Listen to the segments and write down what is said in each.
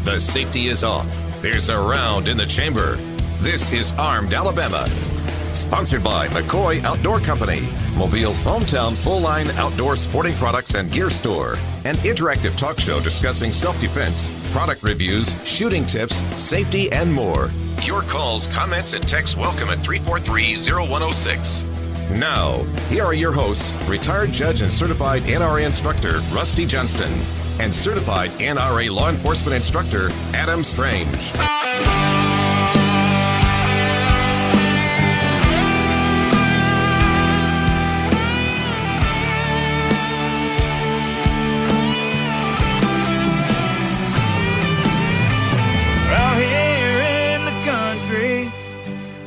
The safety is off. There's a round in the chamber. This is Armed Alabama. Sponsored by McCoy Outdoor Company, Mobile's hometown full-line outdoor sporting products and gear store. An interactive talk show discussing self-defense, product reviews, shooting tips, safety, and more. Your calls, comments, and texts welcome at 343-0106. Now, here are your hosts, retired judge and certified NRA instructor Rusty Johnston and certified NRA law enforcement instructor Adam Strange.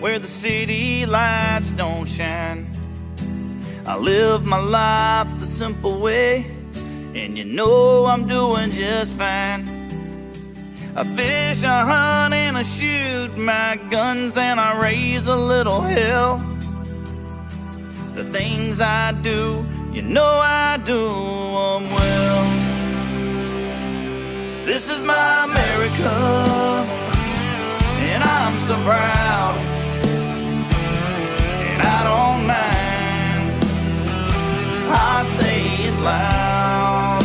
Where the city lights don't shine, I live my life the simple way, and you know I'm doing just fine. I fish, I hunt, and I shoot my guns, and I raise a little hell. The things I do, you know I do them well. This is my America, and I'm so proud. I don't mind, I say it loud.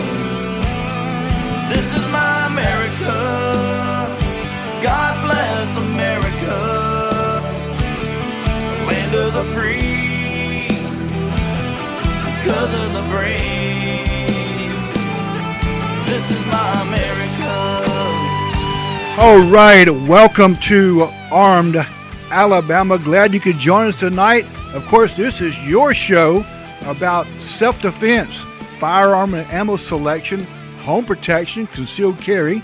This is my America, God bless America, the land of the free, because of the brave. This is my America. All right, welcome to Armed Alabama. Glad you could join us tonight. Of course, this is your show about self-defense, firearm and ammo selection, home protection, concealed carry,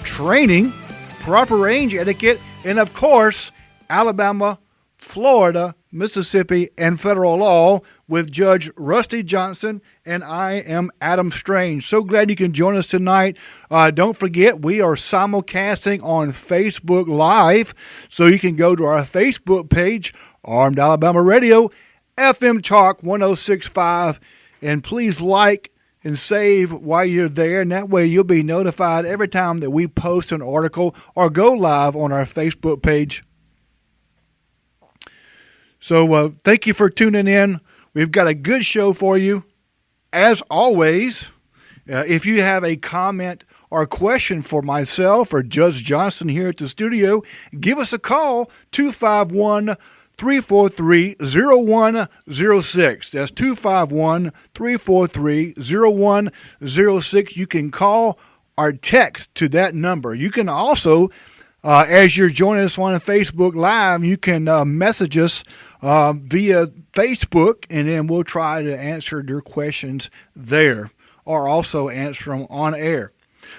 training, proper range etiquette, and of course, Alabama, Florida, Mississippi, and federal law with Judge Rusty Johnston, and I am Adam Strange. So glad you can join us tonight. Don't forget, we are simulcasting on Facebook Live, so you can go to our Facebook page, Armed Alabama Radio, FM Talk 106.5, and please like and save while you're there, and that way you'll be notified every time that we post an article or go live on our Facebook page. So thank you for tuning in. We've got a good show for you. As always, if you have a comment or question for myself or Judge Johnson here at the studio, give us a call, 251-343-0106. That's 251-343-0106. You can call or text to that number. You can also, as you're joining us on Facebook Live, you can message us via Facebook, and then we'll try to answer your questions there or also answer them on air.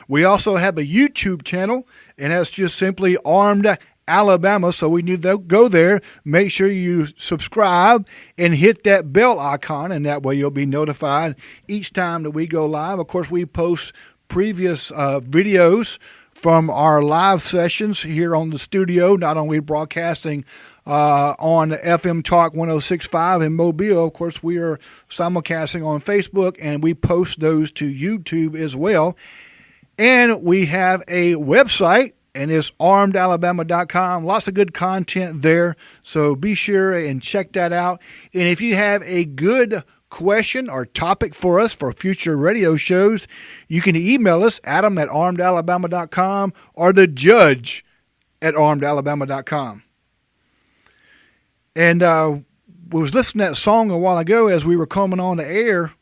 We also have a YouTube channel, and that's just simply Armed Alabama, so when you go there, make sure you subscribe and hit that bell icon, and that way you'll be notified each time that we go live. Of course, we post previous videos from our live sessions here on the studio, not only broadcasting on FM Talk 106.5 in Mobile. Of course, we are simulcasting on Facebook, and we post those to YouTube as well. And we have a website, and it's armedalabama.com. Lots of good content there, so be sure and check that out. And if you have a good question or topic for us for future radio shows, you can email us, Adam at armedalabama.com or the judge at armedalabama.com. And we was listening to that song a while ago as we were coming on the air,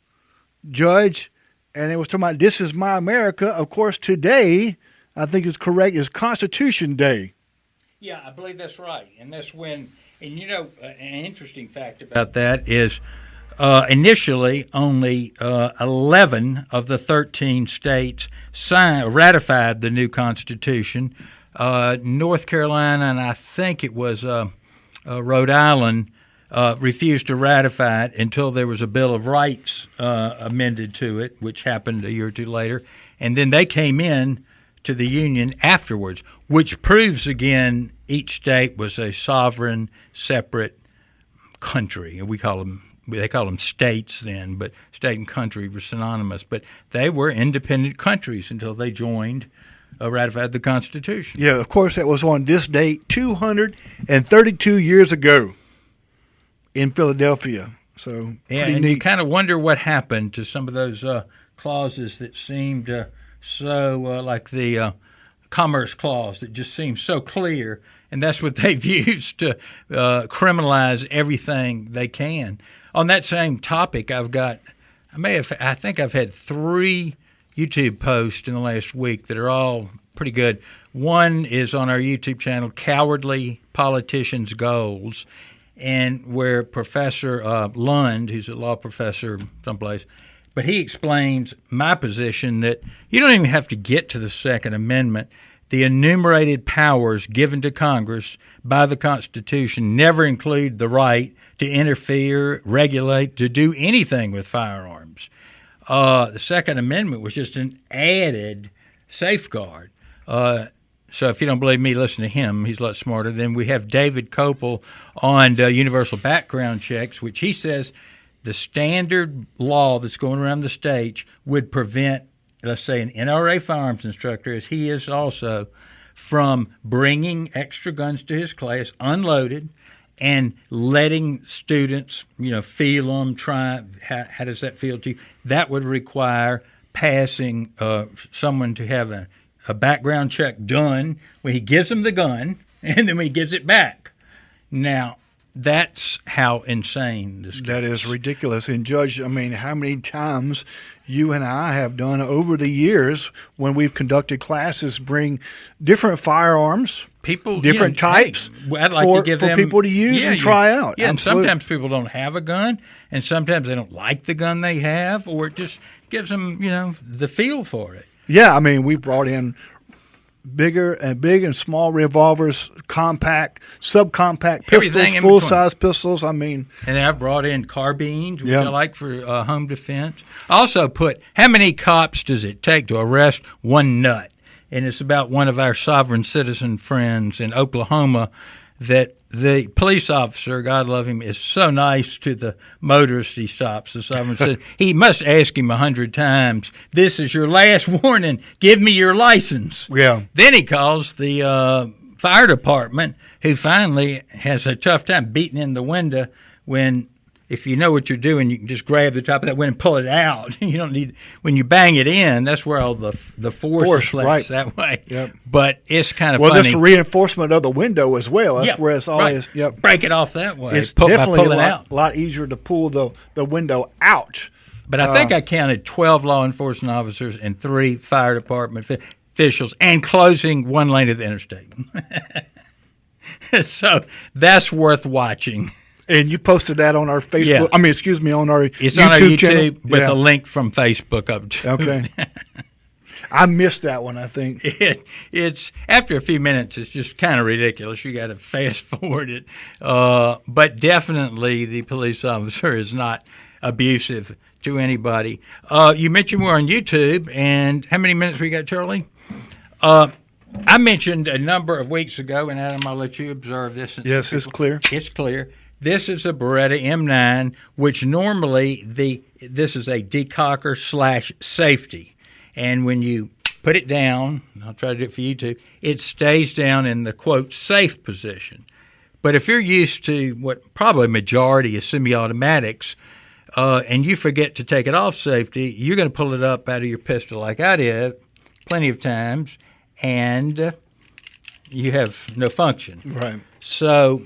Judge, and it was talking about This Is My America. Of course, today, I think it's correct, is Constitution Day. Yeah, I believe that's right. And that's when, and you know, an interesting fact about that is initially only 11 of the 13 states ratified the new Constitution. North Carolina, and I think it was Rhode Island, refused to ratify it until there was a Bill of Rights amended to it, which happened a year or two later. And then they came in to the Union afterwards, which proves again each state was a sovereign, separate country. They call them states then, but state and country were synonymous. But they were independent countries until they joined ratified the Constitution. Yeah, of course, that was on this date 232 years ago in Philadelphia. So, yeah, and you kind of wonder what happened to some of those clauses that seemed so like the Commerce Clause that just seems so clear, and that's what they've used to criminalize everything they can. On that same topic, I think I've had 3 YouTube posts in the last week that are all pretty good. One is on our YouTube channel, Cowardly Politicians' Goals, and where Professor Lund, who's a law professor someplace, but he explains my position that you don't even have to get to the Second Amendment. The enumerated powers given to Congress by the Constitution never include the right to interfere, regulate, to do anything with firearms. The Second Amendment was just an added safeguard. So if you don't believe me, listen to him. He's a lot smarter. Then we have David Kopel on universal background checks, which he says the standard law that's going around the states would prevent, let's say, an NRA firearms instructor, as he is also, from bringing extra guns to his class unloaded and letting students, feel them, try. How does that feel to you? That would require passing someone to have a background check done when he gives them the gun and then when he gives it back. Now, that's how insane this gets. That is ridiculous. And Judge, how many times you and I have done over the years when we've conducted classes, bring different firearms, different types, I'd like to give for them, people to use and try out. Yeah, and sometimes people don't have a gun, and sometimes they don't like the gun they have, or it just gives them, the feel for it. Yeah, we brought in big and small revolvers, compact, subcompact pistols, full-size pistols. And then I've brought in carbines, which I like for home defense. I also put, how many cops does it take to arrest one nut? And it's about one of our sovereign citizen friends in Oklahoma that the police officer, God love him, is so nice to the motorist he stops. The sovereign citizen. He must ask him 100 times, this is your last warning, give me your license. Yeah. Then he calls the fire department, who finally has a tough time beating in the window when, if you know what you're doing, you can just grab the top of that window and pull it out. You don't need, when you bang it in, that's where all the force reflects that way. Yep. But it's kind of funny. Well, this reinforcement of the window as well. That's where it's always, break it off that way. It's definitely a lot easier to pull the window out. But I think I counted 12 law enforcement officers and 3 fire department officials, and closing one lane of the interstate. So that's worth watching. And you posted that on our Facebook. Yeah. On our it's YouTube on our YouTube channel. with a link from Facebook up to. Okay. I missed that one, I think. It's after a few minutes, it's just kind of ridiculous. You got to fast forward it. But definitely the police officer is not abusive to anybody. You mentioned we're on YouTube, and how many minutes we got, Charlie? I mentioned a number of weeks ago, and Adam, I'll let you observe this. Yes, it's clear. It's clear. This is a Beretta M9, which normally this is a decocker / safety. And when you put it down, I'll try to do it for YouTube, it stays down in the, quote, safe position. But if you're used to what probably majority is semi-automatics, and you forget to take it off safety, you're going to pull it up out of your pistol like I did plenty of times, and you have no function. Right. So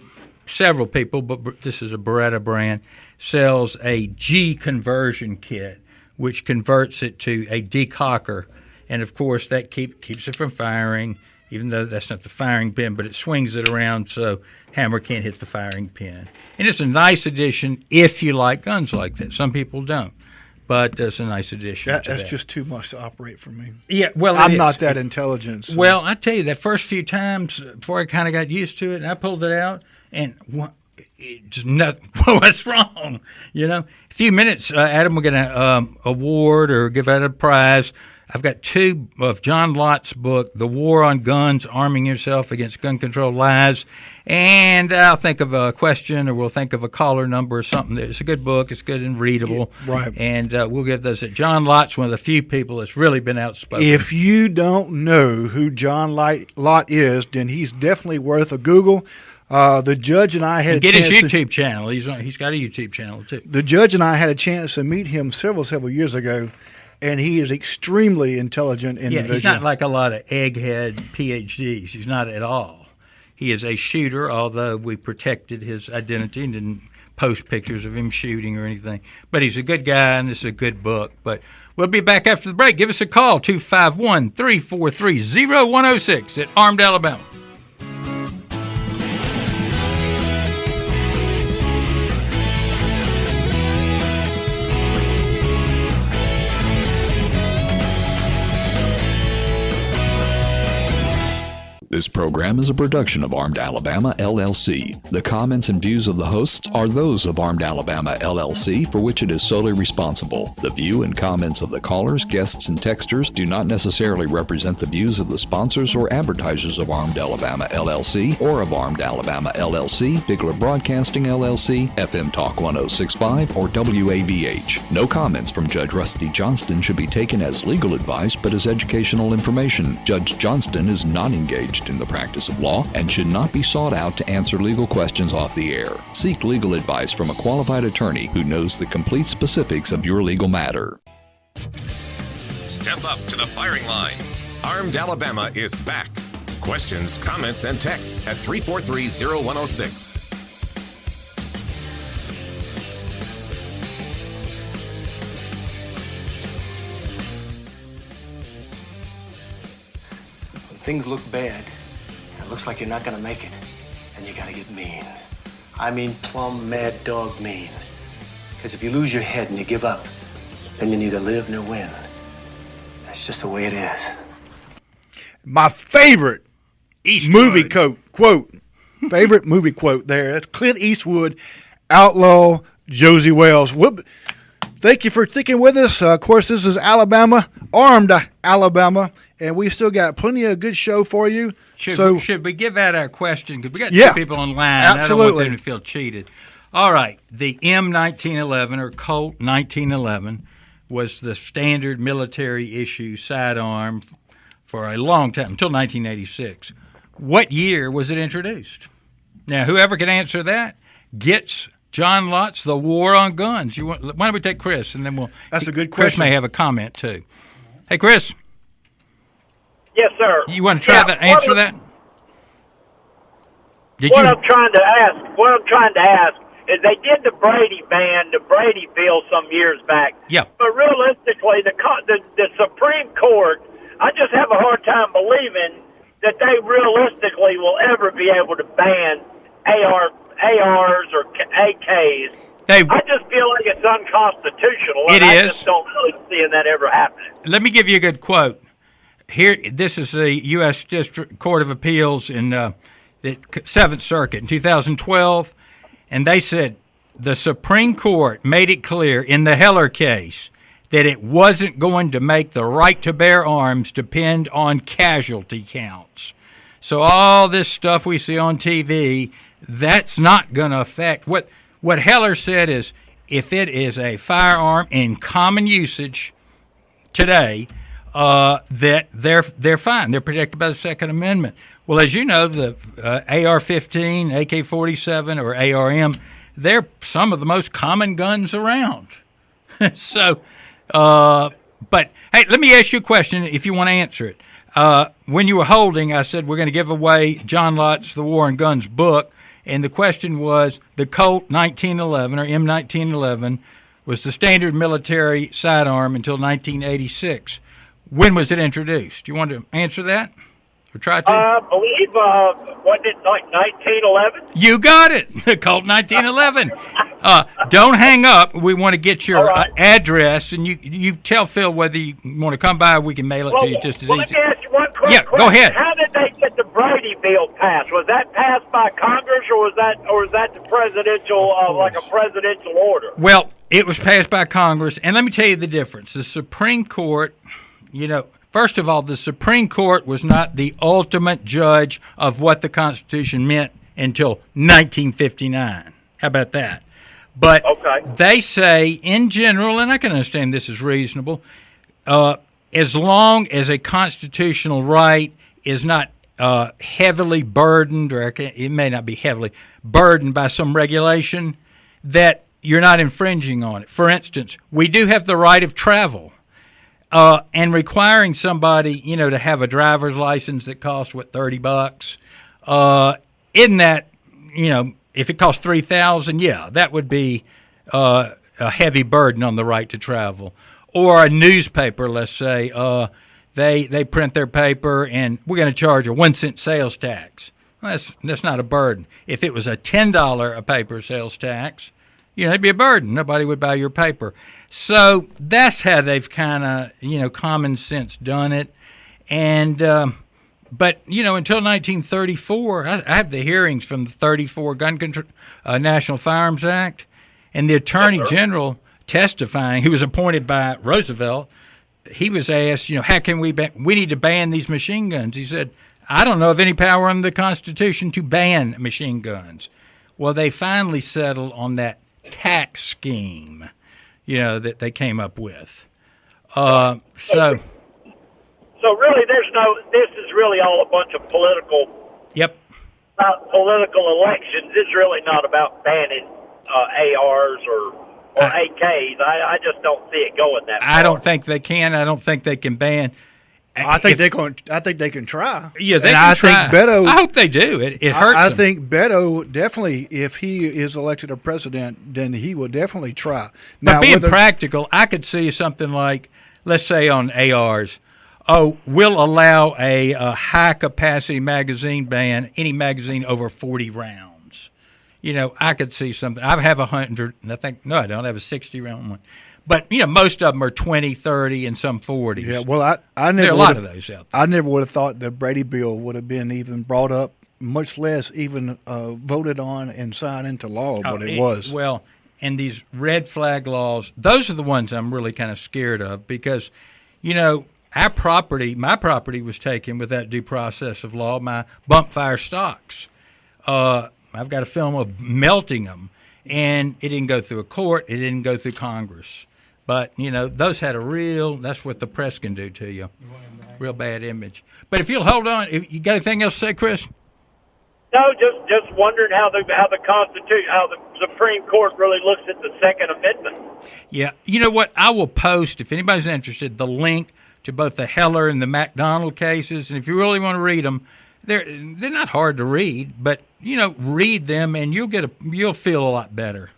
several people, but this is a Beretta brand, sells a G conversion kit, which converts it to a decocker. And, of course, that keeps it from firing, even though that's not the firing pin, but it swings it around so hammer can't hit the firing pin. And it's a nice addition if you like guns like that. Some people don't, but it's a nice addition. That's just too much to operate for me. Yeah, well, I'm not that intelligent. So. Well, I tell you, that first few times before I kind of got used to it, and I pulled it out, and just nothing. What's wrong? A few minutes, Adam, we're going to award or give out a prize. I've got 2 of John Lott's book, The War on Guns, Arming Yourself Against Gun Control Lies. And I'll think of a question, or we'll think of a caller number or something. It's a good book. It's good and readable. Right. And we'll give those. John Lott's one of the few people that's really been outspoken. If you don't know who John Lott is, then he's definitely worth a Google. The judge and I had and get his YouTube channel. He's got a YouTube channel, too. The judge and I had a chance to meet him several years ago. And he is extremely intelligent individual. Yeah, he's not like a lot of egghead PhDs. He's not at all. He is a shooter, although we protected his identity and didn't post pictures of him shooting or anything. But he's a good guy, and this is a good book. But we'll be back after the break. Give us a call, 251-343-0106 at Armed Alabama. This program is a production of Armed Alabama, LLC. The comments and views of the hosts are those of Armed Alabama, LLC, for which it is solely responsible. The view and comments of the callers, guests, and texters do not necessarily represent the views of the sponsors or advertisers of Armed Alabama, LLC, or of Armed Alabama, LLC, Bigler Broadcasting, LLC, FM Talk 1065, or WAVH. No comments from Judge Rusty Johnston should be taken as legal advice, but as educational information. Judge Johnston is not engaged in the practice of law and should not be sought out to answer legal questions off the air. Seek legal advice from a qualified attorney who knows the complete specifics of your legal matter. Step up to the firing line. Armed Alabama is back. Questions, comments, and texts at 343-0106. Things look bad. It looks like you're not gonna make it. Then you gotta get mean. I mean plumb mad dog mean. Because if you lose your head and you give up, then you neither live nor win. That's just the way it is. My favorite movie quote. Favorite movie quote there. That's Clint Eastwood, Outlaw Josie Wells. Thank you for sticking with us. Of course, this is Alabama, Armed Alabama, and we still got plenty of good show for you. Should we give out our question? Because we got 2 people online. Absolutely. I don't want them to feel cheated. All right. The M1911 or Colt 1911 was the standard military issue sidearm for a long time, until 1986. What year was it introduced? Now, whoever can answer that gets John Lott's The War on Guns. Why don't we take Chris, and then we'll... That's a good Chris question. may have a comment, too. Hey, Chris. Yes, sir. You want to try to answer that? I'm trying to ask is they did the Brady ban, the Brady bill some years back. Yeah. But realistically, the Supreme Court, I just have a hard time believing that they realistically will ever be able to ban ARs or AKs. I just feel like it's unconstitutional. I just don't really see that ever happening. Let me give you a good quote. Here, this is the U.S. District Court of Appeals in the 7th Circuit in 2012, and they said the Supreme Court made it clear in the Heller case that it wasn't going to make the right to bear arms depend on casualty counts. So all this stuff we see on TV, that's not going to affect. What Heller said is if it is a firearm in common usage today, that they're fine. They're protected by the Second Amendment. Well, as you know, the AR-15, AK-47, or ARM, they're some of the most common guns around. So, but hey, let me ask you a question if you want to answer it. When you were holding, I said we're going to give away John Lott's The War on Guns book, and the question was the Colt 1911 or M1911 was the standard military sidearm until 1986. When was it introduced? Do you want to answer that? Or try to? I believe, wasn't it like 1911? You got it. Colt 1911. Don't hang up. We want to get your address, and you tell Phil whether you want to come by. We can mail it to you just as easy. Let me ask you one quick question. Go ahead. How did they get the Brady bill passed? Was that passed by Congress, or was that the presidential, like a presidential order? Well, it was passed by Congress, and let me tell you the difference. The Supreme Court first of all, the Supreme Court was not the ultimate judge of what the Constitution meant until 1959. How about that? But they say, in general, and I can understand this is reasonable, as long as a constitutional right is not heavily burdened, or it may not be heavily burdened by some regulation, that you're not infringing on it. For instance, we do have the right of travel, and requiring somebody, to have a driver's license that costs $30. Isn't that, if it costs $3,000, that would be a heavy burden on the right to travel. Or a newspaper, let's say, they print their paper and we're going to charge a 1 cent sales tax. Well, that's not a burden. If it was a $10 a paper sales tax, it'd be a burden. Nobody would buy your paper. So that's how they've kind of, common sense done it. And but, until 1934, I have the hearings from the 34 National Firearms Act, and the Attorney General testifying, who was appointed by Roosevelt, he was asked, how can we need to ban these machine guns. He said, I don't know of any power in the Constitution to ban machine guns. Well, they finally settled on that tax scheme, that they came up with. So really, this is really all a bunch of political elections. It's really not about banning ARs or AKs. I just don't see it going that far. I don't think they can. I don't think they can ban. I think they can try. Yeah, they and can I try. think Beto. I hope they do. It hurts. I them. think Beto definitely, if he is elected a president, then he will definitely try. But Now, being practical, I could see something like, let's say on ARs, we'll allow a high-capacity magazine ban, any magazine over 40 rounds. I could see something. I have 100, and I think, no, I don't. I have a 60-round one. But, most of them are 20, 30, and some 40s. Yeah, well, I never there are a lot of those out there. I never would have thought the Brady bill would have been even brought up, much less even voted on and signed into law, but it was. Well, and these red flag laws, those are the ones I'm really kind of scared of because, my property was taken without due process of law, my bump fire stocks. I've got a film of melting them, and it didn't go through a court. It didn't go through Congress. But, those had that's what the press can do to you, real bad image. But if you'll hold on, you got anything else to say, Chris? No, just wondering how the Constitution, how the Supreme Court really looks at the Second Amendment. Yeah, you know what? I will post, if anybody's interested, the link to both the Heller and the McDonald cases. And if you really want to read them, they're not hard to read, but read them and you'll feel a lot better.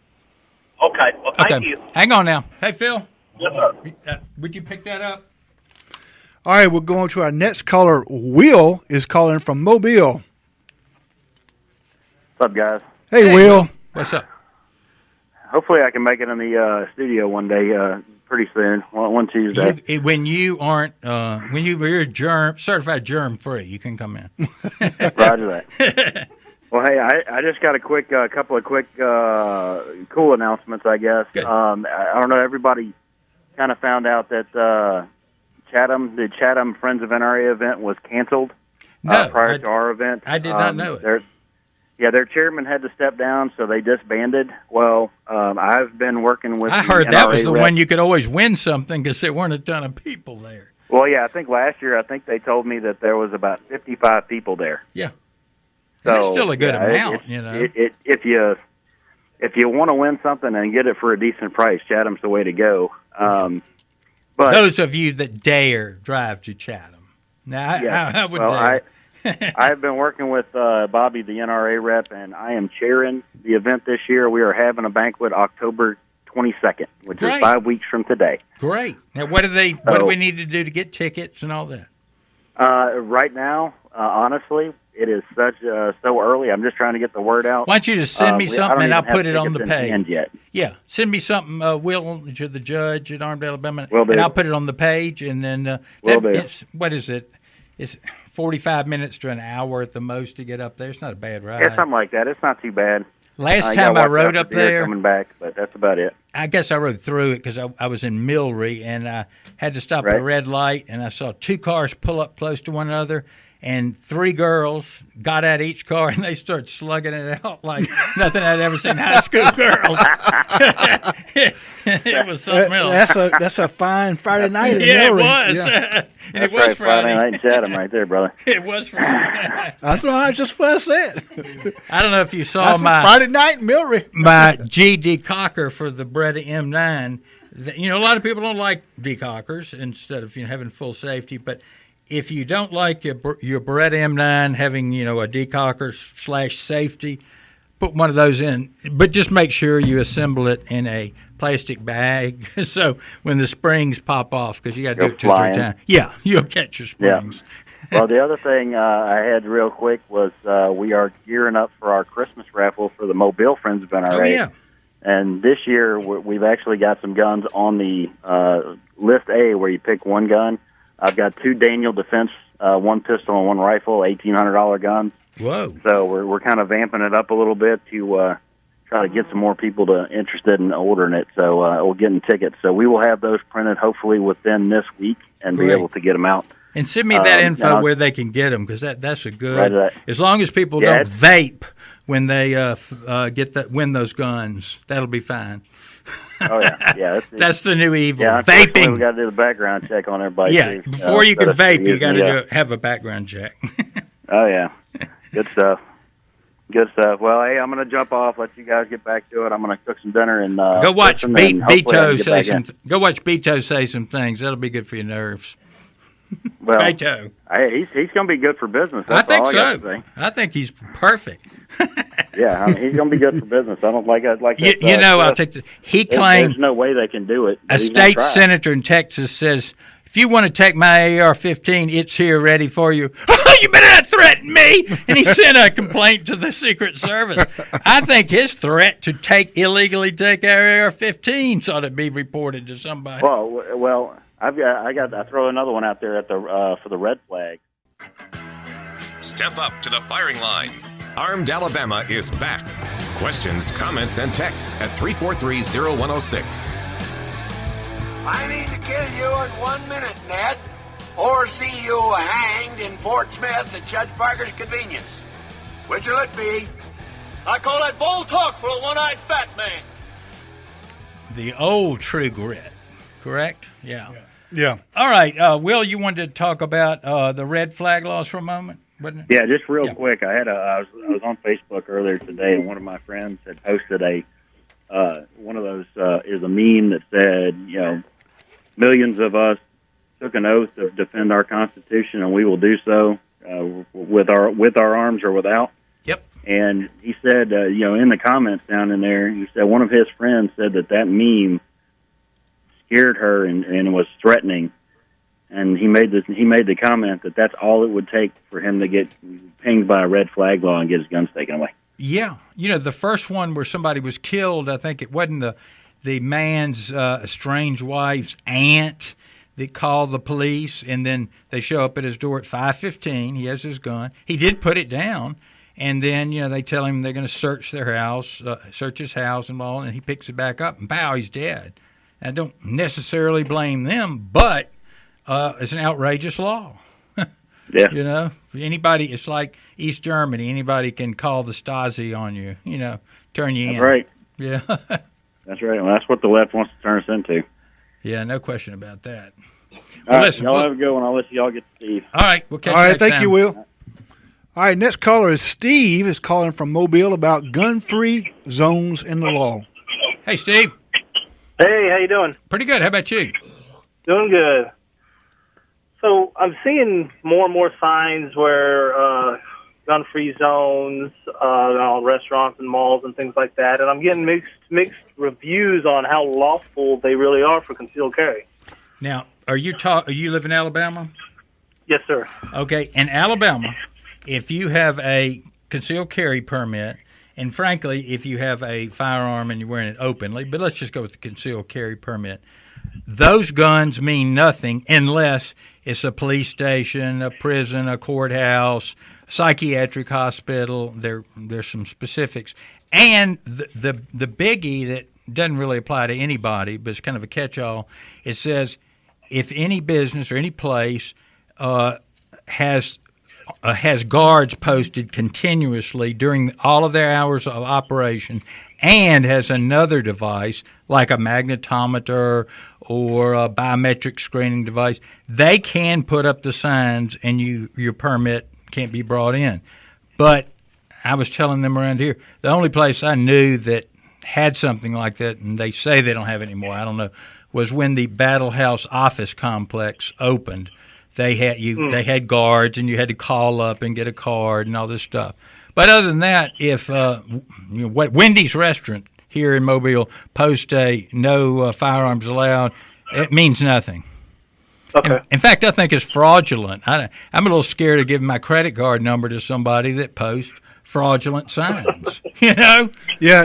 Okay. Well, thank you. Hang on now. Hey, Phil. Yes, sir. Would you pick that up? All right, we're going to our next caller. Will is calling from Mobile. What's up, guys? Hey, Will. What's up? Hopefully I can make it in the studio one day pretty soon, one Tuesday. When you're certified germ-free, you can come in. Roger that. Well, hey, I just got a couple of quick cool announcements, I guess. I don't know, everybody kind of found out that the Chatham Friends of NRA event was canceled prior to our event. I did not know it. Their chairman had to step down, so they disbanded. Well, I've been working with. I heard that was the one you could always win something because there weren't a ton of people there. Well, yeah, I think last year they told me that there was about 55 people there. Yeah, so that's still a good amount, If you want to win something and get it for a decent price, Chatham's the way to go. But those of you that dare drive to Chatham, now I would dare. I've been working with Bobby, the NRA rep, and I am chairing the event this year. We are having a banquet October 22nd, which is 5 weeks from today. Great. Now, what do we need to do to get tickets and all that? Right now, honestly, it is so early. I'm just trying to get the word out. Why don't you just send me something and I'll put it on the page? Yet. Yeah, send me something, Will, to the judge at Armed Alabama, Will do. And I'll put it on the page. And then what is it? It's 45 minutes to an hour at the most to get up there. It's not a bad ride. Yeah, something like that. It's not too bad. Last time I rode up there, coming back, but that's about it. I guess I rode through it because I was in Millry, and I had to stop at a red light, and I saw two cars pull up close to one another, and three girls got out of each car, and they started slugging it out like nothing I'd ever seen high school girls. It was something else. That's a fine Friday night in Yeah, Millry. it was. Yeah. And it was Friday. Night in Chatham right there, brother. It was Friday. That's what I said. I don't know if you saw That's Friday night in Millry. my G decocker for the Beretta M9. You know, a lot of people don't like decockers instead of having full safety, but if you don't like your Beretta M9 having, a decocker / safety, put one of those in. But just make sure you assemble it in a plastic bag so when the springs pop off, because you got to do it 2 or 3 times. Yeah, you'll catch your springs. Yeah. Well, the other thing I had real quick was we are gearing up for our Christmas raffle for the Mobile Friends event already. Oh, yeah. And this year we've actually got some guns on the list A where you pick one gun. I've got 2 Daniel Defense, 1 pistol and 1 rifle, $1,800 guns. Whoa! So we're kind of vamping it up a little bit to try to get some more people interested in ordering it. So we're getting tickets. So we will have those printed hopefully within this week and be able to get them out. And send me that info where they can get them, because that's a good. Right. As long as people don't vape when they win those guns, that'll be fine. Oh yeah. That's the new evil. Yeah, vaping. We got to do the background check on everybody. Yeah, too. before you can vape, you got to have a background check. Oh yeah, good stuff. Good stuff. Well, hey, I'm going to jump off. Let you guys get back to it. I'm going to cook some dinner and go watch Beto say some. in. Go watch Beto say some things. That'll be good for your nerves. Well, Beto. He's going to be good for business. I think so. I think he's perfect. Yeah, he's going to be good for business. I don't like that. I'll take he claimed there's no way they can do it. A state senator in Texas says, if you want to take my AR-15, it's here ready for you. You better not threaten me! And he sent a complaint to the Secret Service. I think his threat to illegally take our AR-15s ought to be reported to somebody. Well, I throw another one out there at the for the red flag. Step up to the firing line. Armed Alabama is back. Questions, comments, and texts at 343-0106. I need to kill you in 1 minute, Ned, or see you hanged in Fort Smith at Judge Parker's convenience. Which will it be? I call that bold talk for a one-eyed fat man. The old True Grit, correct? Yeah. Yeah. All right, Will, you wanted to talk about the red flag laws for a moment, wasn't it? Yeah, just real quick. I was on Facebook earlier today, and one of my friends had posted one of those is a meme that said, millions of us took an oath to defend our Constitution, and we will do so with our arms or without. Yep. And he said, in the comments down in there, he said one of his friends said that meme scared her and was threatening, and he made the comment that that's all it would take for him to get pinged by a red flag law and get his guns taken away. Yeah, the first one where somebody was killed, I think it wasn't the man's estranged wife's aunt that called the police, and then they show up at his door at 5:15. He has his gun. He did put it down, and then they tell him they're going to search their house, search his house and all, and he picks it back up, and pow, he's dead. I don't necessarily blame them, but it's an outrageous law. Yeah. Anybody, it's like East Germany. Anybody can call the Stasi on you, turn you in. That's right. Yeah. That's right. Well, that's what the left wants to turn us into. Yeah, no question about that. All right, listen, y'all have a good one. I'll let y'all get to Steve. All right, we'll catch you All right, next thank time. you, Will. All right, next caller is Steve. Is calling from Mobile about gun-free zones in the law. Hey, Steve. Hey, how you doing? Pretty good. How about you? Doing good. So I'm seeing more and more signs where gun-free zones, restaurants and malls and things like that, and I'm getting mixed reviews on how lawful they really are for concealed carry. Now, you live in Alabama? Yes, sir. Okay, in Alabama, if you have a concealed carry permit, and frankly, if you have a firearm and you're wearing it openly, but let's just go with the concealed carry permit, those guns mean nothing unless it's a police station, a prison, a courthouse, psychiatric hospital. There's some specifics, and the biggie that doesn't really apply to anybody, but it's kind of a catch-all. It says if any business or any place has guards posted continuously during all of their hours of operation and has another device like a magnetometer or a biometric screening device, they can put up the signs and your permit can't be brought in. But I was telling them around here, the only place I knew that had something like that, and they say they don't have it anymore, I don't know, was when the Battle House office complex opened. They had guards, and you had to call up and get a card and all this stuff. But other than that, if Wendy's restaurant here in Mobile post a no firearms allowed, it means nothing. Okay. In fact, I think it's fraudulent. I'm a little scared of giving my credit card number to somebody that posts fraudulent signs. Yeah,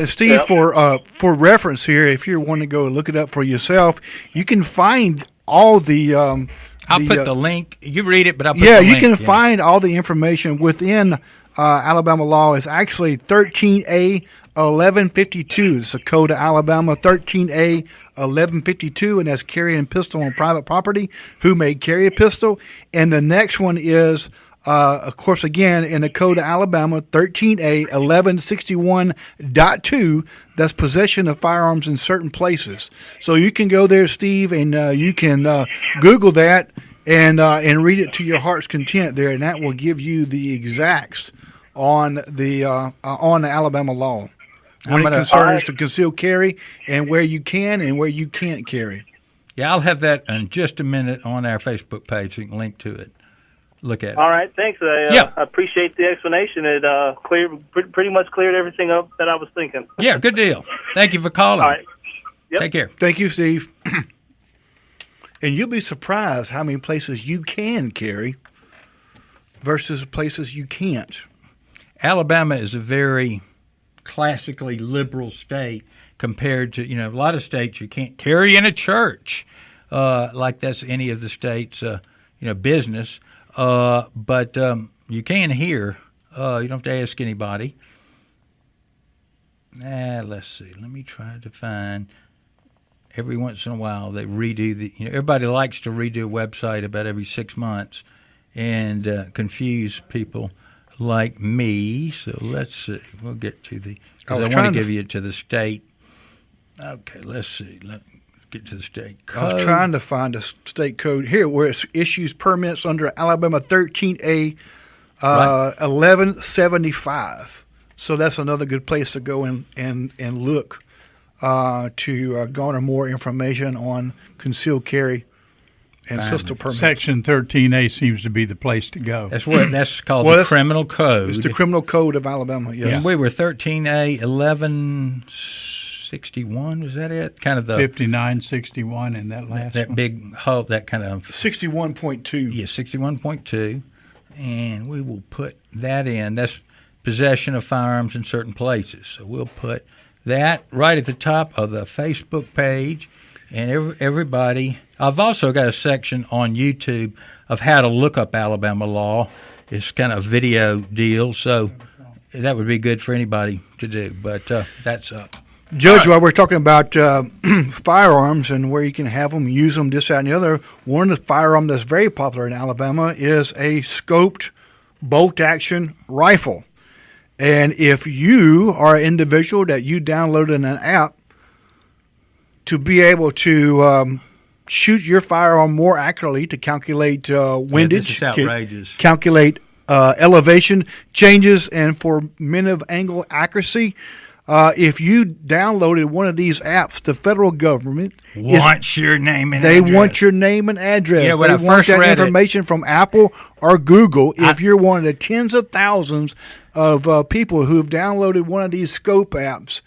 Steve. Yep. For reference here, if you want to go look it up for yourself, you can find all the. I'll put the link. You read it, but I'll put the link. Yeah, you can find all the information within Alabama law. Is actually 13A 1152. It's a code of Alabama 13A 1152, and that's carrying a pistol on private property. Who may carry a pistol? And the next one is, of course, again in the code of Alabama 13A 1161.2. That's possession of firearms in certain places. So you can go there, Steve, and you can Google that and read it to your heart's content there, and that will give you the exacts on the Alabama law when it concerns to concealed carry and where you can and where you can't carry. Yeah, I'll have that in just a minute on our Facebook page so you can link to it. Look at it. All right, thanks. I appreciate the explanation. It pretty much cleared everything up that I was thinking. Yeah, good deal. Thank you for calling. All right. Yep. Take care. Thank you, Steve. And you'll be surprised how many places you can carry versus places you can't. Alabama is a very classically liberal state compared to, a lot of states you can't carry in a church like that's any of the states, business. But you can here. You don't have to ask anybody. Let's see. Let me try to find. Every once in a while they redo everybody likes to redo a website about every 6 months and confuse people like me. So let's see. We'll get to because I want to give you to the state. Okay, let's see. Let's get to the state code. I was trying to find a state code here where it issues permits under Alabama 13A 1175. So that's another good place to go and look to garner more information on concealed carry and pistol permits. Section 13A seems to be the place to go. That's called the criminal code. It's the criminal code of Alabama, yes. And we were 13A 1161, was that it? Kind of the 5961 in that last that one. big hole, that kind of 61.2. Yeah, 61.2. And we will put that in. That's possession of firearms in certain places. So we'll put that right at the top of the Facebook page. And everybody, I've also got a section on YouTube of how to look up Alabama law. It's kind of a video deal, so that would be good for anybody to do. But that's up. Judge, while we're talking about firearms and where you can have them, use them, this, that, and the other, one of the firearms that's very popular in Alabama is a scoped bolt-action rifle. And if you are an individual that you downloaded an app to be able to shoot your firearm more accurately, to calculate windage, calculate elevation changes, and for minute of angle accuracy, if you downloaded one of these apps, the federal government wants your name and address. They want your name and address. Yeah, they want that information from Apple or Google. If you're one of the tens of thousands of people who have downloaded one of these scope apps,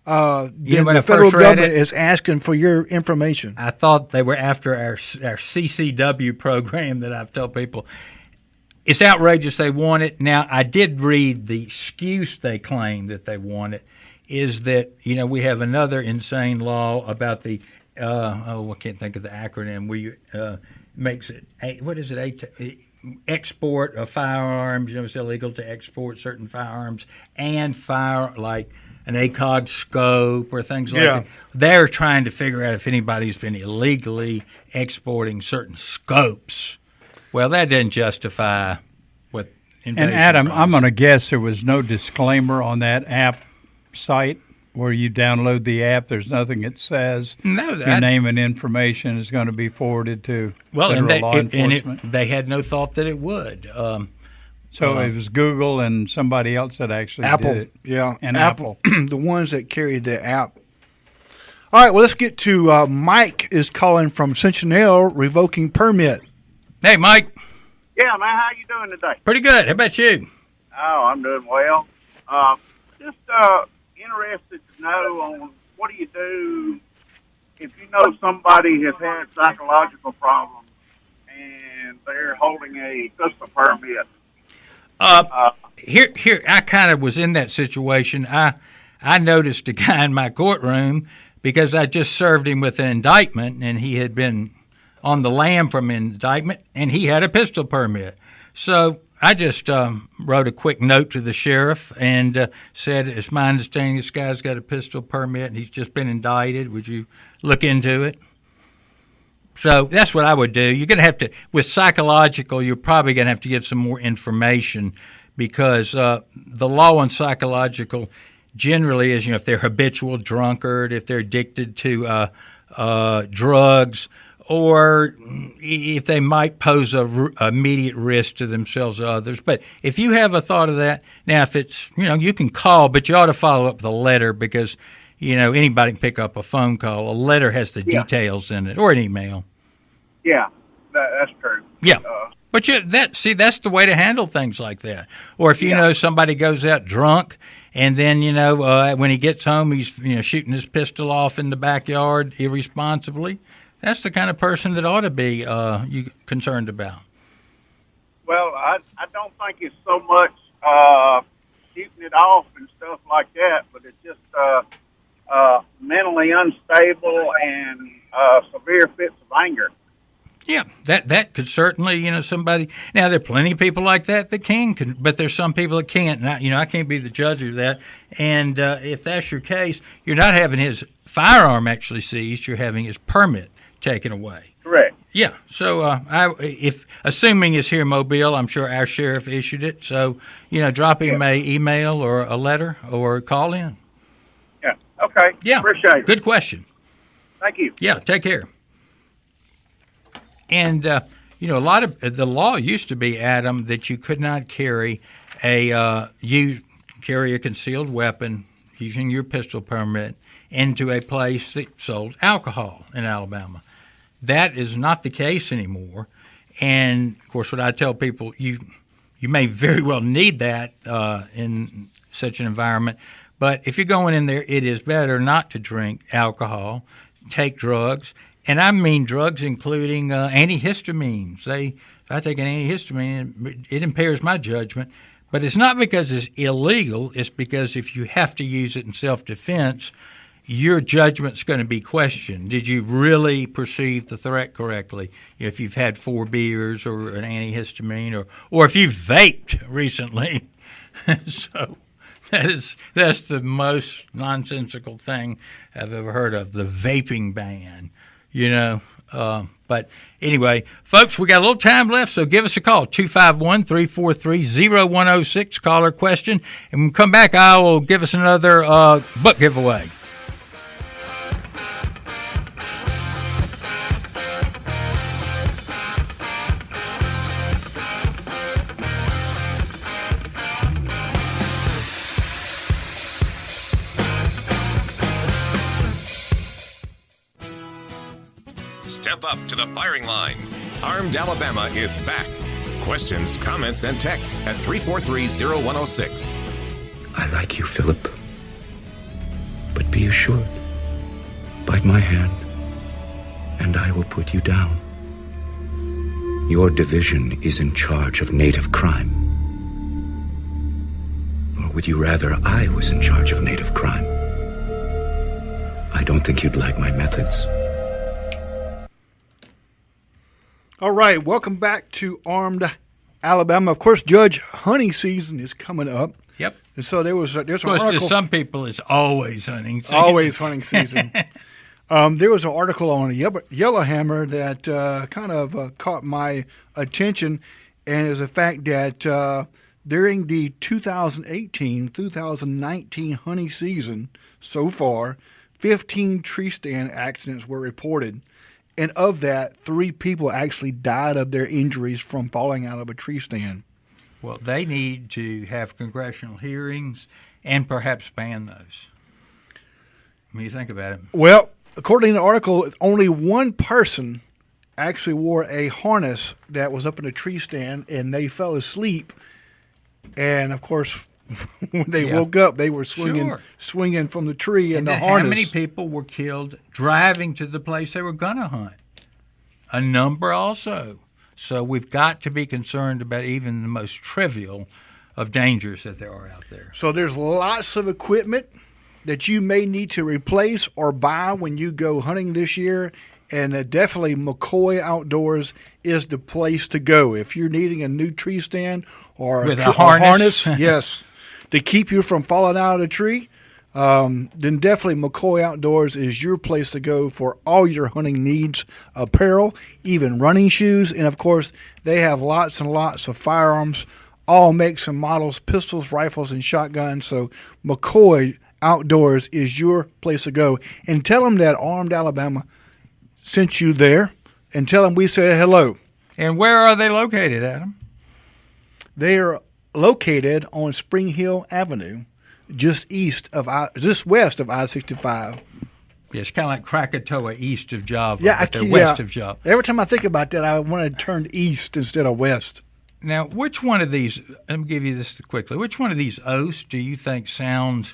then the federal government is asking for your information. I thought they were after our CCW program that I've told people. It's outrageous they want it. Now, I did read the excuse they claim that they want it is that, we have another insane law about the, I can't think of the acronym, where you makes it, what is it, export of firearms. It's illegal to export certain firearms and like an ACOG scope or things like that. They're trying to figure out if anybody's been illegally exporting certain scopes. Well, that doesn't justify what invasion. And Adam, was. I'm going to guess there was no disclaimer on that app site where you download the app. There's nothing that says your name and information is going to be forwarded to federal law enforcement. They had no thought that it would. So it was Google and somebody else that actually Apple, did it. yeah. And Apple. The ones that carried the app. All right, well, let's get to Mike is calling from Centennial, revoking permit. Hey, Mike. Yeah, man, how you doing today? Pretty good. How about you? Oh, I'm doing well. Just interested to know on what do you do if you know somebody has had psychological problems and they're holding a pistol permit. Here, I kind of was in that situation. I noticed a guy in my courtroom because I just served him with an indictment, and he had been on the lam from indictment, and he had a pistol permit. So I just wrote a quick note to the sheriff and said, it's my understanding this guy's got a pistol permit, and he's just been indicted. Would you look into it? So that's what I would do. You're going to have to, with psychological, you're probably going to have to give some more information because the law on psychological generally is, if they're habitual drunkard, if they're addicted to drugs, or if they might pose a immediate risk to themselves or others. But if you have a thought of that, now if it's, you can call, but you ought to follow up with a letter because, anybody can pick up a phone call. A letter has the details in it, or an email. Yeah, that's true. Yeah. But that's the way to handle things like that. Or if you know somebody goes out drunk and then, when he gets home, he's, shooting his pistol off in the backyard irresponsibly, that's the kind of person that ought to be you concerned about. Well, I don't think it's so much shooting it off and stuff like that, but it's just mentally unstable and severe fits of anger. Yeah, that could certainly, somebody. Now, there are plenty of people like that can, but there's some people that can't. And I can't be the judge of that. And if that's your case, you're not having his firearm actually seized. You're having his permit taken away. Correct. Yeah. So, if assuming it's here in Mobile, I'm sure our sheriff issued it. So, drop him an email or a letter or call in. Yeah. Okay. Yeah. Appreciate it. Good question. Thank you. Yeah. Take care. And a lot of the law used to be, Adam, that you could not carry a concealed weapon using your pistol permit into a place that sold alcohol in Alabama. That is not the case anymore. And, of course, what I tell people, you may very well need that in such an environment. But if you're going in there, it is better not to drink alcohol, take drugs. And I mean drugs including antihistamines. If I take an antihistamine, it impairs my judgment. But it's not because it's illegal. It's because if you have to use it in self-defense, your judgment's going to be questioned. Did you really perceive the threat correctly? If you've had 4 beers or an antihistamine, or if you've vaped recently. So that's the most nonsensical thing I've ever heard of, the vaping ban. But anyway, folks, we got a little time left, so give us a call, 251-343-0106, call or question. And when we come back, I will give us another book giveaway. Step up to the firing line. Armed Alabama is back. Questions, comments, and texts at 343-0106. I like you, Philip. But be assured, bite my hand, and I will put you down. Your division is in charge of native crime. Or would you rather I was in charge of native crime? I don't think you'd like my methods. All right, welcome back to Armed Alabama. Of course, Judge, hunting season is coming up. Yep. And so there's an article. Of course, to some people, it's always hunting season. Always hunting season. There was an article on Yellowhammer that kind of caught my attention, and is the fact that during the 2018-2019 hunting season so far, 15 tree stand accidents were reported. And of that, 3 people actually died of their injuries from falling out of a tree stand. Well, they need to have congressional hearings and perhaps ban those. What do you think about it? Well, according to the article, only one person actually wore a harness that was up in a tree stand, and they fell asleep. And, of course, when they woke up, they were swinging from the tree in the harness. How many people were killed driving to the place they were going to hunt? A number also. So we've got to be concerned about even the most trivial of dangers that there are out there. So there's lots of equipment that you may need to replace or buy when you go hunting this year. And definitely McCoy Outdoors is the place to go. If you're needing a new tree stand or a harness. Yes, to keep you from falling out of the tree, then definitely McCoy Outdoors is your place to go for all your hunting needs, apparel, even running shoes. And, of course, they have lots and lots of firearms, all makes and models, pistols, rifles, and shotguns. So McCoy Outdoors is your place to go. And tell them that Armed Alabama sent you there, and tell them we said hello. And where are they located, Adam? They are located on Spring Hill Avenue, just west of I-65. Yeah, it's kind of like Krakatoa east of Java, but they're west of Java. Every time I think about that, I want to turn east instead of west. Now, which one of these, let me give you this quickly, which one of these oaths do you think sounds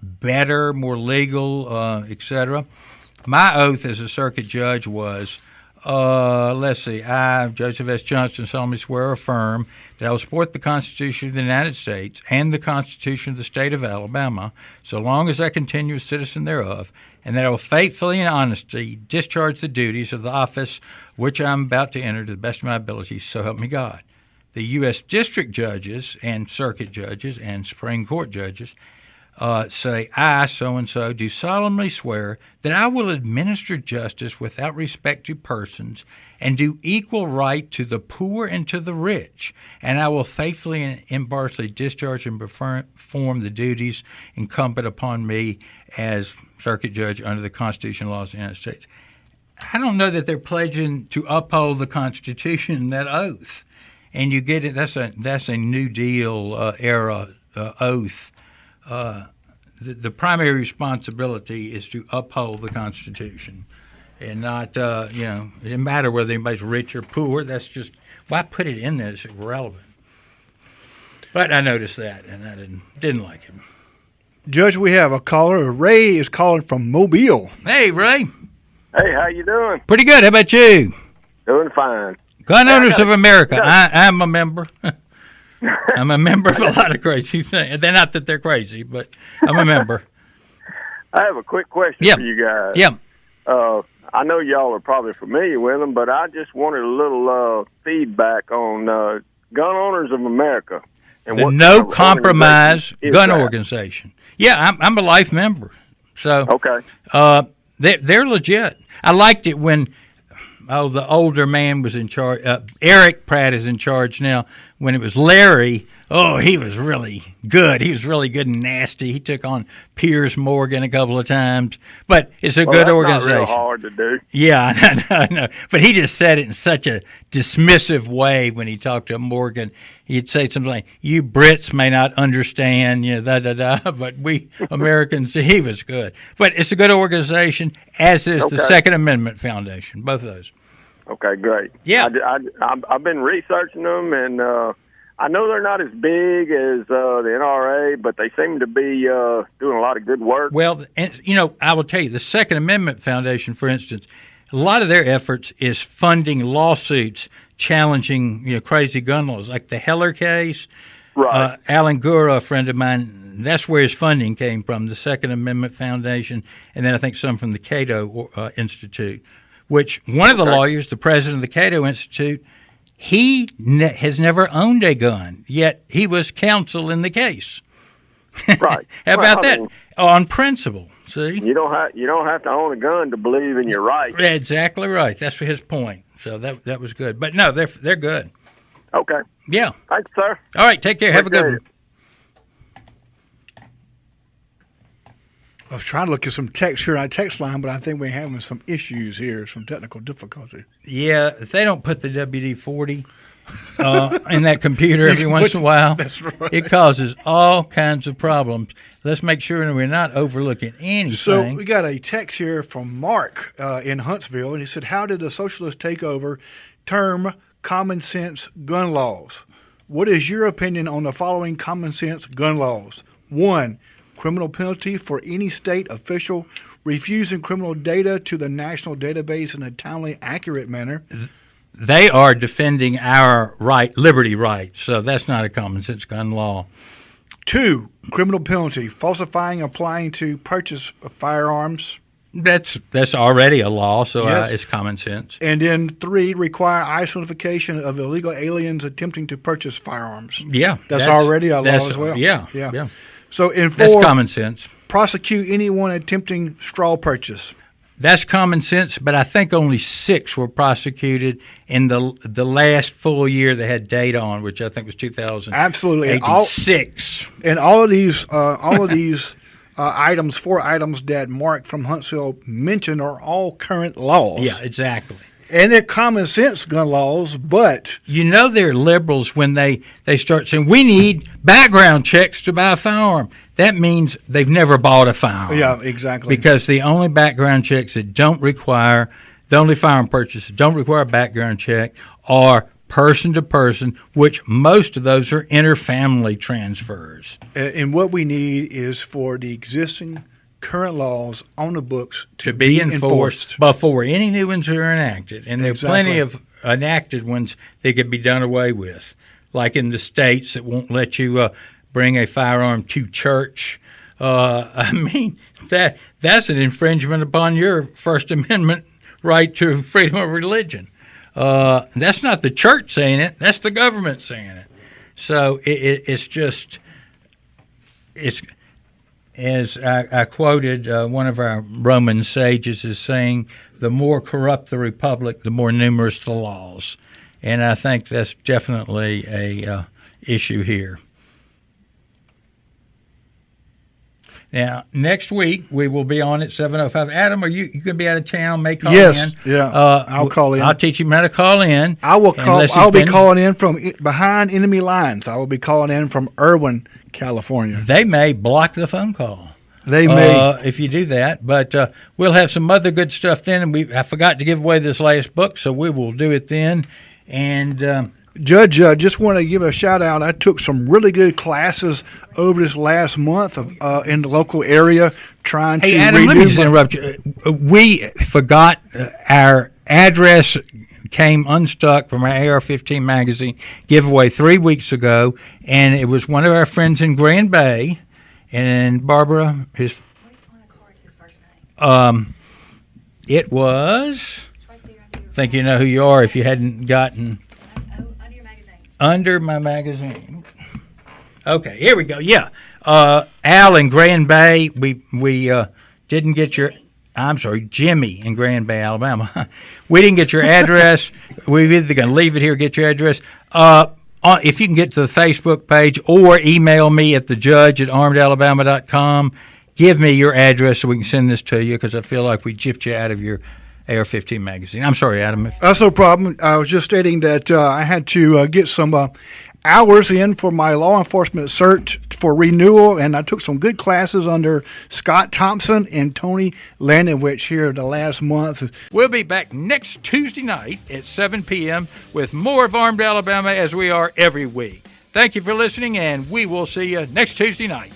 better, more legal, et cetera? My oath as a circuit judge was, I, Joseph S. Johnston, solemnly swear or affirm that I will support the Constitution of the United States and the Constitution of the State of Alabama, so long as I continue a citizen thereof, and that I will faithfully and honestly discharge the duties of the office which I am about to enter to the best of my abilities, so help me God. The U.S. District Judges and Circuit Judges and Supreme Court Judges say, I, so-and-so, do solemnly swear that I will administer justice without respect to persons and do equal right to the poor and to the rich, and I will faithfully and impartially discharge and perform the duties incumbent upon me as circuit judge under the Constitution and laws of the United States. I don't know that they're pledging to uphold the Constitution in that oath. And you get it, that's a New Deal era oath. The primary responsibility is to uphold the Constitution, and not it doesn't matter whether anybody's rich or poor. That's just why put it in there? It's irrelevant. But I noticed that, and I didn't like it. Judge, we have a caller. Ray is calling from Mobile. Hey, Ray. Hey, how you doing? Pretty good. How about you? Doing fine. Gun Owners of America. I'm a member. I'm a member of a lot of crazy things. They're not that they're crazy, but I'm a member. I have a quick question for you guys. Yeah. I know y'all are probably familiar with them, but I just wanted a little feedback on Gun Owners of America. And the No Compromise Gun Organization. Yeah, I'm a life member. So okay. They're legit. I liked it when the older man was in charge. Eric Pratt is in charge now. When it was Larry, he was really good. He was really good and nasty. He took on Piers Morgan a couple of times. But it's a good organization. Not real hard to do. Yeah, I know. But he just said it in such a dismissive way when he talked to Morgan. He'd say something like, you Brits may not understand, but we Americans, he was good. But it's a good organization, as is the Second Amendment Foundation, both of those. Okay, great. Yeah. I've been researching them, and I know they're not as big as the NRA, but they seem to be doing a lot of good work. Well, I will tell you, the Second Amendment Foundation, for instance, a lot of their efforts is funding lawsuits challenging crazy gun laws, like the Heller case. Right. Alan Gura, a friend of mine, that's where his funding came from, the Second Amendment Foundation, and then I think some from the Cato Institute, which one of the lawyers, the president of the Cato Institute, He has never owned a gun, yet he was counsel in the case. Right. How about that? On principle, see? You don't have to own a gun to believe in your rights. Exactly right. That's his point. So that was good. But no, they're good. Okay. Yeah. Thanks, sir. All right, take care. Have a good one. I was trying to look at some text here on our text line, but I think we're having some issues here, some technical difficulty. Yeah, if they don't put the WD-40 in that computer every once in a while, that's right. It causes all kinds of problems. Let's make sure that we're not overlooking anything. So we got a text here from Mark in Huntsville, and he said, how did the socialist takeover term common sense gun laws? What is your opinion on the following common sense gun laws? 1, criminal penalty for any state official refusing criminal data to the national database in a timely, accurate manner. They are defending our liberty rights, so that's not a common sense gun law. 2, criminal penalty, falsifying, applying to purchase firearms. That's already a law, so yes. It's common sense. And then 3, require ICE notification of illegal aliens attempting to purchase firearms. Yeah. That's already a law as well. Yeah. So in 4, that's common sense. Prosecute anyone attempting straw purchase. That's common sense, but I think only 6 were prosecuted in the last full year they had data on, which I think was 2000. Absolutely, 6. And all of these items, 4 items that Mark from Huntsville mentioned, are all current laws. Yeah, exactly. And they're common sense gun laws, but they're liberals when they start saying we need background checks to buy a firearm. That means they've never bought a firearm. Yeah, exactly. Because the only background checks that the only firearm purchases don't require a background check are person to person, which most of those are inter-family transfers. And what we need is for the existing current laws on the books to be enforced before any new ones are enacted. And there are plenty of enacted ones that could be done away with, like in the states that won't let you bring a firearm to church. I mean, that's an infringement upon your First Amendment right to freedom of religion. That's not the church saying it. That's the government saying it. So it's just as I quoted one of our Roman sages as saying, the more corrupt the republic, the more numerous the laws. And I think that's definitely a issue here. Now, next week, we will be on at 7:05. Adam, are you going to be out of town? May call in? Yes, yeah. I'll call in. I'll teach him how to call in. I'll be calling in from behind enemy lines. I will be calling in from Irwin, California. They may block the phone call. They may. If you do that. But we'll have some other good stuff then. And I forgot to give away this last book, so we will do it then. And Judge, just want to give a shout out. I took some really good classes over this last month in the local area trying to Adam, let me just interrupt you. We forgot our address came unstuck from our AR-15 magazine giveaway 3 weeks ago, and it was one of our friends in Grand Bay, and Barbara, it was, I think you know who you are if you hadn't gotten under my magazine. Okay, here we go. Yeah, Al in Grand Bay. We didn't get your. I'm sorry, Jimmy in Grand Bay, Alabama. We didn't get your address. We're either going to leave it here or get your address. If you can get to the Facebook page or email me at thejudge@armedalabama.com, give me your address so we can send this to you because I feel like we gypped you out of your AR-15 magazine. I'm sorry, Adam. That's no problem. I was just stating that I had to get some hours in for my law enforcement cert for renewal, and I took some good classes under Scott Thompson and Tony Landowich here the last month. We'll be back next Tuesday night at 7 p.m. with more of Armed Alabama as we are every week. Thank you for listening, and we will see you next Tuesday night.